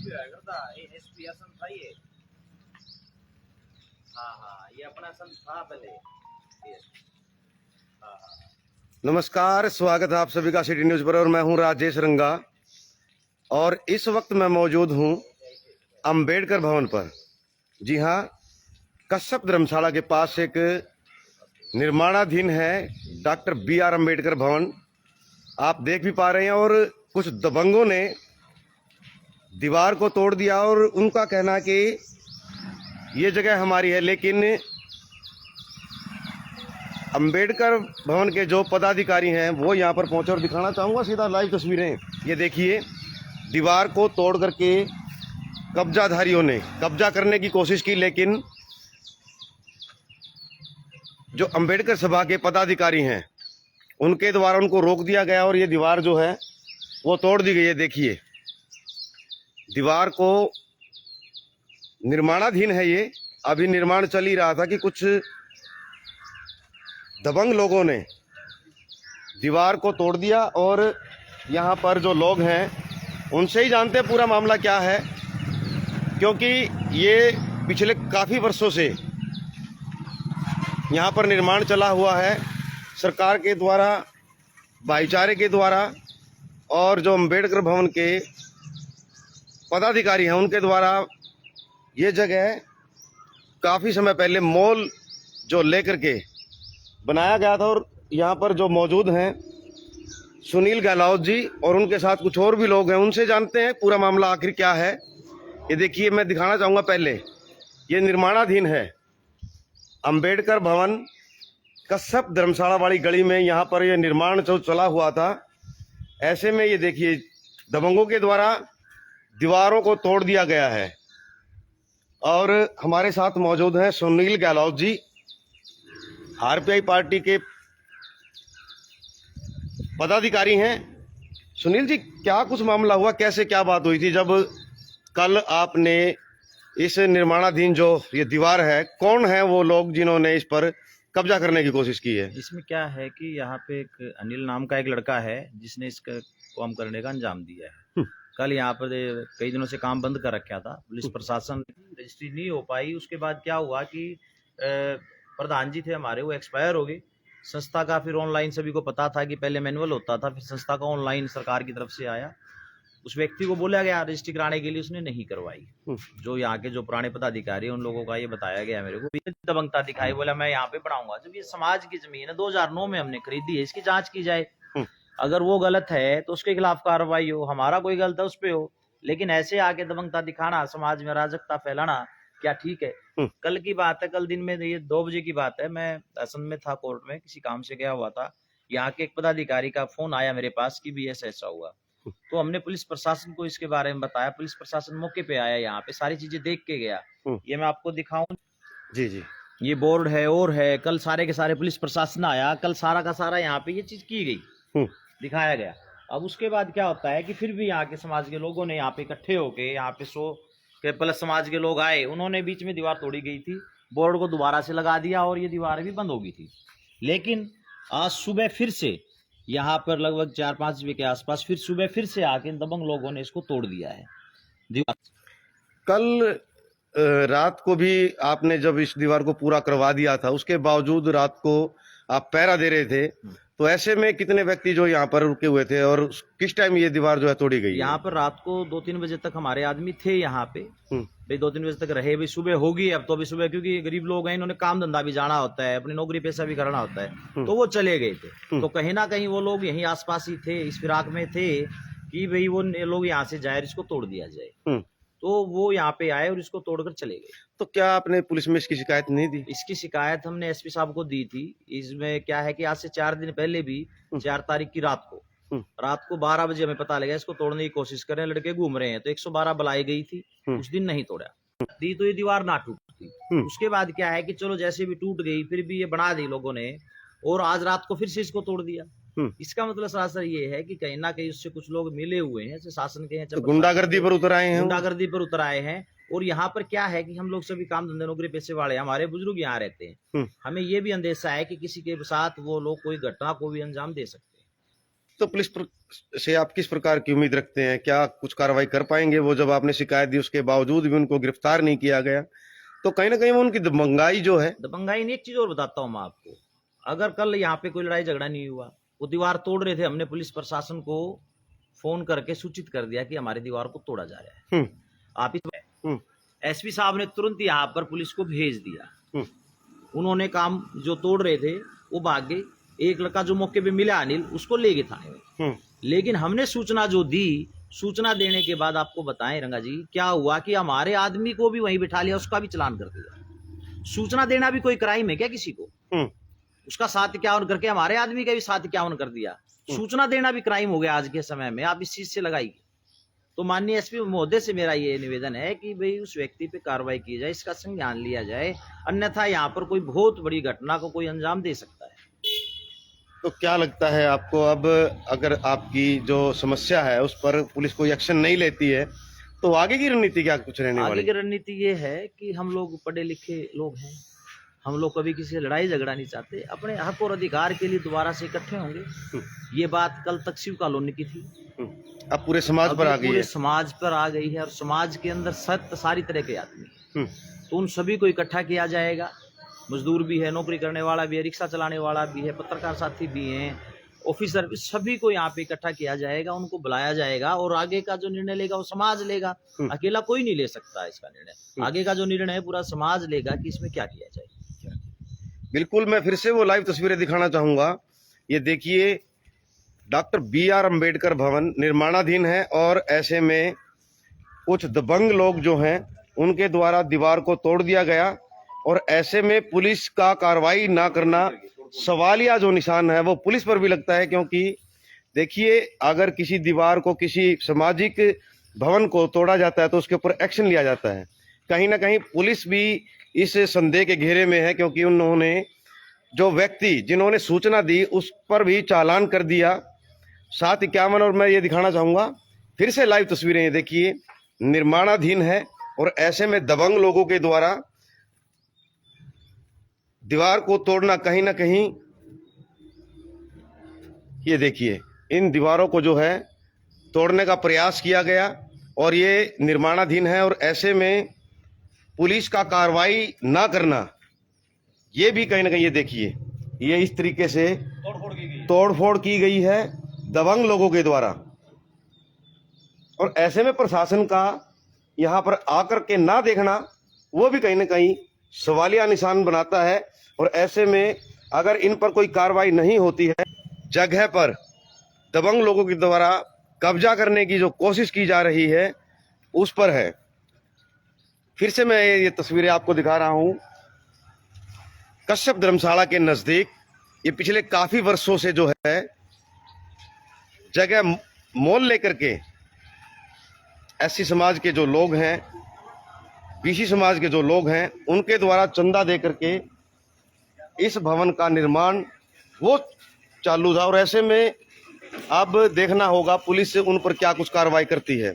SP Assam था ये। हाँ हाँ, ये अपना असम था पहले। हाँ हाँ। नमस्कार, स्वागत है आप सभी का सिटी न्यूज पर और मैं हूं राजेश रंगा। और इस वक्त मैं मौजूद हूं अंबेडकर भवन पर। जी हां, कश्यप धर्मशाला के पास एक निर्माणाधीन है डॉक्टर BR अम्बेडकर भवन। आप देख भी पा रहे हैं और कुछ दबंगों ने दीवार को तोड़ दिया और उनका कहना है कि ये जगह हमारी है, लेकिन अंबेडकर भवन के जो पदाधिकारी हैं वो यहाँ पर पहुंचे और दिखाना चाहूँगा सीधा लाइव तस्वीरें। ये देखिए, दीवार को तोड़ करके कब्जाधारियों ने कब्जा करने की कोशिश की, लेकिन जो अंबेडकर सभा के पदाधिकारी हैं उनके द्वारा उनको रोक दिया गया और ये दीवार जो है वो तोड़ दी गई है। देखिए, दीवार को निर्माणाधीन है, ये अभी निर्माण चल ही रहा था कि कुछ दबंग लोगों ने दीवार को तोड़ दिया। और यहाँ पर जो लोग हैं उनसे ही जानते हैं पूरा मामला क्या है, क्योंकि ये पिछले काफ़ी वर्षों से यहाँ पर निर्माण चला हुआ है सरकार के द्वारा, भाईचारे के द्वारा, और जो अंबेडकर भवन के पदाधिकारी हैं उनके द्वारा ये जगह काफ़ी समय पहले मॉल जो लेकर के बनाया गया था। और यहाँ पर जो मौजूद हैं सुनील गहलोत जी और उनके साथ कुछ और भी लोग हैं, उनसे जानते हैं पूरा मामला आखिर क्या है। ये देखिए, मैं दिखाना चाहूँगा। पहले ये निर्माणाधीन है अंबेडकर भवन, कश्यप धर्मशाला वाली गली में यहाँ पर ये निर्माण जो चला हुआ था। ऐसे में ये देखिए, दबंगों के द्वारा दीवारों को तोड़ दिया गया है। और हमारे साथ मौजूद हैं सुनील गहलोत जी, RPI पार्टी के पदाधिकारी हैं। सुनील जी, क्या कुछ मामला हुआ, कैसे क्या बात हुई थी जब कल आपने इस निर्माणाधीन जो ये दीवार है, कौन है वो लोग जिन्होंने इस पर कब्जा करने की कोशिश की है? इसमें क्या है कि यहाँ पे एक अनिल नाम का एक लड़का है जिसने इसका काम करने का अंजाम दिया है। कल यहाँ पर कई दिनों से काम बंद कर रखा था, पुलिस प्रशासन रजिस्ट्री नहीं हो पाई। उसके बाद क्या हुआ कि प्रधान जी थे हमारे, वो एक्सपायर हो गए। संस्था का फिर ऑनलाइन सभी को पता था कि पहले मैनुअल होता था, फिर संस्था का ऑनलाइन सरकार की तरफ से आया। उस व्यक्ति को बोला गया रजिस्ट्री कराने के लिए, उसने नहीं करवाई। जो यहाँ के जो पुराने पदाधिकारी उन लोगों का ये बताया गया मेरे को, दबंगता दिखाई, बोला मैं यहाँ पे बढ़ाऊंगा। जब ये समाज की जमीन है, 2009 में हमने खरीदी है, इसकी जांच की जाए। अगर वो गलत है तो उसके खिलाफ कार्रवाई हो, हमारा कोई गलत है उस पे हो। लेकिन ऐसे आके दबंगता दिखाना, समाज में अराजकता फैलाना, क्या ठीक है? कल की बात है, कल दिन में ये 2 बजे की बात है। मैं असम में था, कोर्ट में किसी काम से गया हुआ था। यहाँ के एक पदाधिकारी का फोन आया मेरे पास कि भी ऐसा हुआ। तो हमने पुलिस प्रशासन को इसके बारे में बताया। पुलिस प्रशासन मौके पे आया, यहाँ पे सारी चीजें देख के गया। ये मैं आपको दिखाऊं। जी जी, ये बोर्ड है और है। कल सारे के सारे पुलिस प्रशासन आया, कल सारा का सारा यहाँ पे ये चीज की गई, दिखाया गया। अब उसके बाद क्या होता है कि फिर भी यहाँ के समाज के लोगों ने यहाँ पे इकट्ठे होके, यहाँ पे 100 के प्लस समाज के लोग आए, उन्होंने बीच में दीवार तोड़ी गई थी, बोर्ड को दोबारा से लगा दिया और ये दीवार भी बंद हो गई थी। लेकिन आज सुबह फिर से यहाँ पर लगभग 4-5 बजे के आसपास फिर सुबह फिर से आके दबंग लोगों ने इसको तोड़ दिया है दीवार। कल रात को भी आपने जब इस दीवार को पूरा करवा दिया था, उसके बावजूद रात को आप पहरा दे रहे थे, तो ऐसे में कितने व्यक्ति जो यहाँ पर रुके हुए थे और किस टाइम ये दीवार जो है तोड़ी गई? यहाँ पर रात को 2-3 बजे तक हमारे आदमी थे यहाँ पे, भाई 2-3 बजे तक रहे। भाई सुबह होगी अब तो, अभी सुबह क्योंकि गरीब लोग हैं, इन्होंने काम धंधा भी जाना होता है, अपनी नौकरी पैसा भी करना होता है, तो वो चले गए थे। तो कहीं ना कहीं वो लोग यहीं आसपास ही थे, इस फिराक में थे कि भाई वो लोग यहाँ से जाए, इसको तोड़ दिया जाए। तो वो यहाँ पे आए और इसको तोड़कर चले गए। तो क्या आपने पुलिस में इसकी शिकायत नहीं दी? इसकी शिकायत हमने एसपी साहब को दी थी। इसमें क्या है कि आज से 4 दिन पहले भी 4 तारीख की रात को 12 बजे हमें पता लगा इसको तोड़ने की कोशिश कर रहे हैं, लड़के घूम रहे हैं, तो 112 बुलाई गई थी। उस दिन नहीं तोड़ा दी तो ये दीवार ना टूटती। उसके बाद क्या है कि चलो जैसे भी टूट गई, फिर भी ये बना दी लोगों ने, और आज रात को फिर से इसको तोड़ दिया। इसका मतलब सरासर ये है कि कहीं ना कहीं उससे कुछ लोग मिले हुए हैं, शासन के हैं, तो गुंडागर्दी पर उतर आए हैं। गुंडागर्दी पर उतर आए हैं। और यहाँ पर क्या है कि हम लोग सभी काम धंधे नौकरी पैसे वाले, हमारे बुजुर्ग यहाँ रहते हैं, हमें ये भी अंदेशा है कि किसी के साथ वो लोग कोई घटना को भी अंजाम दे सकते हैं। तो पुलिस से आप किस प्रकार की उम्मीद रखते हैं? क्या कुछ कार्रवाई कर पाएंगे वो? जब आपने शिकायत दी उसके बावजूद भी उनको गिरफ्तार नहीं किया गया, तो कहीं ना कहीं वो उनकी दबंगाई जो है। दबंगाई नहीं, एक चीज और बताता हूँ मैं आपको। अगर कल यहाँ पे कोई लड़ाई झगड़ा नहीं हुआ, वो दीवार तोड़ रहे थे, हमने पुलिस प्रशासन को फोन करके सूचित कर दिया कि हमारी दीवार को तोड़ा जा रहा है। आप एसपी साहब ने तुरंत यहाँ पर पुलिस को भेज दिया। उन्होंने काम जो तोड़ रहे थे वो भाग गए। एक लड़का जो मौके पे मिला अनिल, उसको ले गए थाने में। लेकिन हमने सूचना जो दी, सूचना देने के बाद आपको बताएं रंगा जी क्या हुआ कि हमारे आदमी को भी वहीं बिठा लिया, उसका भी चालान कर दिया। सूचना देना भी कोई क्राइम है क्या किसी को? उसका 751 करके हमारे आदमी का भी 751 कर दिया। सूचना देना भी क्राइम हो गया आज के समय में। आप इस चीज से लगाइए। तो माननीय एसपी महोदय से मेरा ये निवेदन है कि भाई उस व्यक्ति पे कार्रवाई की जाए, इसका संज्ञान लिया जाए, अन्यथा यहाँ पर कोई बहुत बड़ी घटना को कोई अंजाम दे सकता है। तो क्या लगता है आपको, अब अगर आपकी जो समस्या है उस पर पुलिस कोई एक्शन नहीं लेती है तो आगे की रणनीति क्या कुछ रहने वाली? आगे की रणनीति ये है कि हम लोग पढ़े लिखे लोग हैं, हम लोग कभी किसी से लड़ाई झगड़ा नहीं चाहते, अपने हक और अधिकार के लिए दोबारा से इकट्ठे होंगे। ये बात कल तक शिव कॉलोनी की थी, अब पूरे समाज पर आ गई है। पूरे समाज पर आ गई है और समाज के अंदर सारी तरह के आदमी हैं। तो उन सभी को इकट्ठा किया जाएगा। मजदूर भी है, नौकरी करने वाला भी है, रिक्शा चलाने वाला भी है, पत्रकार साथी भी हैं, ऑफिसर, सभी को यहाँ पे इकट्ठा किया जाएगा, उनको बुलाया जाएगा और आगे का जो निर्णय लेगा वो समाज लेगा। अकेला कोई नहीं ले सकता इसका निर्णय। आगे का जो निर्णय है पूरा समाज लेगा कि इसमें क्या किया जाए। बिल्कुल, मैं फिर से वो लाइव तस्वीरें दिखाना चाहूंगा। ये देखिए, डॉक्टर BR अम्बेडकर भवन निर्माणाधीन है और ऐसे में कुछ दबंग लोग जो हैं उनके द्वारा दीवार को तोड़ दिया गया और ऐसे में पुलिस का कार्रवाई ना करना, सवालिया जो निशान है वो पुलिस पर भी लगता है। क्योंकि देखिए, अगर किसी दीवार को, किसी सामाजिक भवन को तोड़ा जाता है तो उसके ऊपर एक्शन लिया जाता है। कहीं ना कहीं पुलिस भी इस संदेह के घेरे में है, क्योंकि उन्होंने जो व्यक्ति जिन्होंने सूचना दी उस पर भी चालान कर दिया 751। और मैं ये दिखाना चाहूंगा फिर से लाइव तस्वीरें, ये देखिए, निर्माणाधीन है और ऐसे में दबंग लोगों के द्वारा दीवार को तोड़ना, कहीं ना कहीं ये देखिए इन दीवारों को जो है तोड़ने का प्रयास किया गया और ये निर्माणाधीन है और ऐसे में पुलिस का कार्रवाई ना करना, ये भी कहीं ना कहीं, ये देखिए, ये इस तरीके से तोड़फोड़ की गई है दबंग लोगों के द्वारा। और ऐसे में प्रशासन का यहाँ पर आकर के ना देखना, वो भी कहीं ना कहीं सवालिया निशान बनाता है। और ऐसे में अगर इन पर कोई कार्रवाई नहीं होती है, जगह पर दबंग लोगों के द्वारा कब्जा करने की जो कोशिश की जा रही है उस पर है। फिर से मैं ये तस्वीरें आपको दिखा रहा हूं कश्यप धर्मशाला के नजदीक। ये पिछले काफी वर्षों से जो है जगह मोल लेकर के SC समाज के जो लोग हैं, BC समाज के जो लोग हैं, उनके द्वारा चंदा दे करके इस भवन का निर्माण वो चालू था। और ऐसे में अब देखना होगा पुलिस उन पर क्या कुछ कार्रवाई करती है।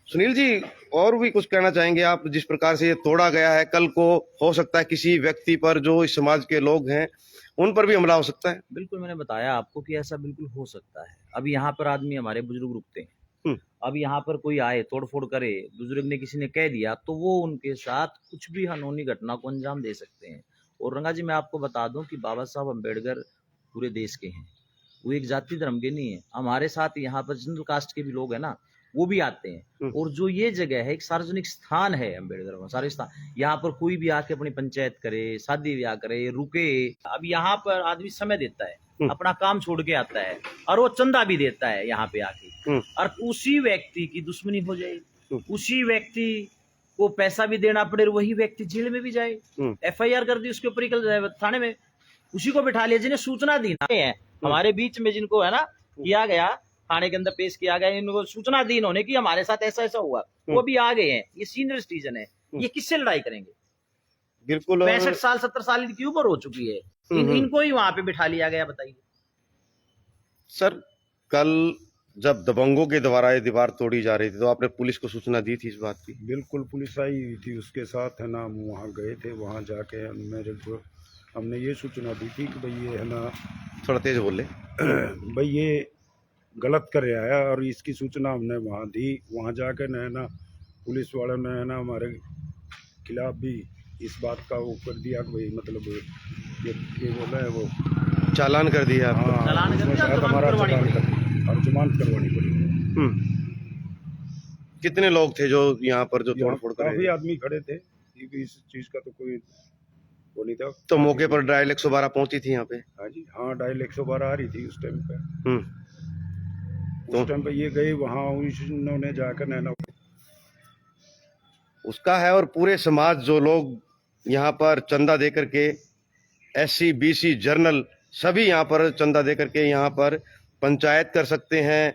सुनील जी, और भी कुछ कहना चाहेंगे आप? जिस प्रकार से ये तोड़ा गया है, कल को हो सकता है किसी व्यक्ति पर जो इस समाज के लोग हैं उन पर भी हमला हो सकता है। बिल्कुल, मैंने बताया आपको कि ऐसा बिल्कुल हो सकता है। अब यहाँ पर आदमी हमारे बुजुर्ग रुकते हैं, अब यहाँ पर कोई आए तोड़फोड़ करे, बुजुर्ग ने किसी ने कह दिया तो वो उनके साथ कुछ भी अनहोनी घटना को अंजाम दे सकते हैं। और रंगा जी, मैं आपको बता दूं कि बाबा साहब अम्बेडकर पूरे देश के हैं, वो एक जाति धर्म के नहीं है। हमारे साथ यहाँ पर जनरल कास्ट के भी लोग हैं ना, वो भी आते हैं। और जो ये जगह है एक सार्वजनिक स्थान है, अम्बेडकर सारे स्थान, यहाँ पर कोई भी आके अपनी पंचायत करे, शादी ब्याह करे, रुके। अब यहाँ पर आदमी समय देता है, अपना काम छोड़ के आता है और वो चंदा भी देता है यहाँ पे आके, और उसी व्यक्ति की दुश्मनी हो जाए, उसी व्यक्ति को पैसा भी देना पड़े, वही व्यक्ति जेल में भी जाए, FIR कर दी उसके ऊपर थाने में, उसी को बिठा लिया जिन्हें सूचना दी है। हमारे बीच में जिनको है ना किया गया, थाने के अंदर पेश किया गया, इनको सूचना दी इन्होंने कि हमारे साथ ऐसा ऐसा हुआ, वो भी आ गए हैं। ये सीनियर सिटीजन है, ये किससे लड़ाई करेंगे? बिल्कुल, 65 साल 70 साल इनकी उम्र हो चुकी है, इनको ही वहां पे बिठा लिया गया। बताइए सर, कल जब दबंगों के द्वारा ये दीवार तोड़ी जा रही थी तो आपने पुलिस को सूचना दी थी इस बात की? बिल्कुल, पुलिस आई हुई थी उसके साथ, है ना। हम वहाँ गए थे, वहाँ जाके मेरे को हमने ये सूचना दी थी कि भाई ये है ना, थोड़ा तेज बोले। भाई ये गलत कर रहा है, और इसकी सूचना हमने वहाँ दी। वहाँ जाके न है ना पुलिस वालों ने है ना हमारे खिलाफ भी इस बात का वो कर दिया कि भाई मतलब ये बोला है वो चालान कर दिया आपको? हाँ, चालान कर उसमें दिया, शायद जमानत हमारा करवानी चालान पड़ी। कर और जमानत करवानी पड़ी। कितने लोग थे जो यहाँ पर जो यहाँ तोड़फोड़ कर काफी रहे थे? आदमी खड़े थे, क्योंकि इस चीज का तो कोई वो नहीं था। तो मौके पर डायल 112 पहुंची थी यहाँ पे? हाँ जी, हाँ, डायल 112 आ रही थी उस टाइम पे। तो उस टाइम पे ये गए वहाँ, उन्होंने जाकर नैना उसका है। और पूरे समाज जो लोग यहाँ पर चंदा दे करके, SC BC जर्नल सभी यहाँ पर चंदा दे करके यहाँ पर पंचायत कर सकते हैं।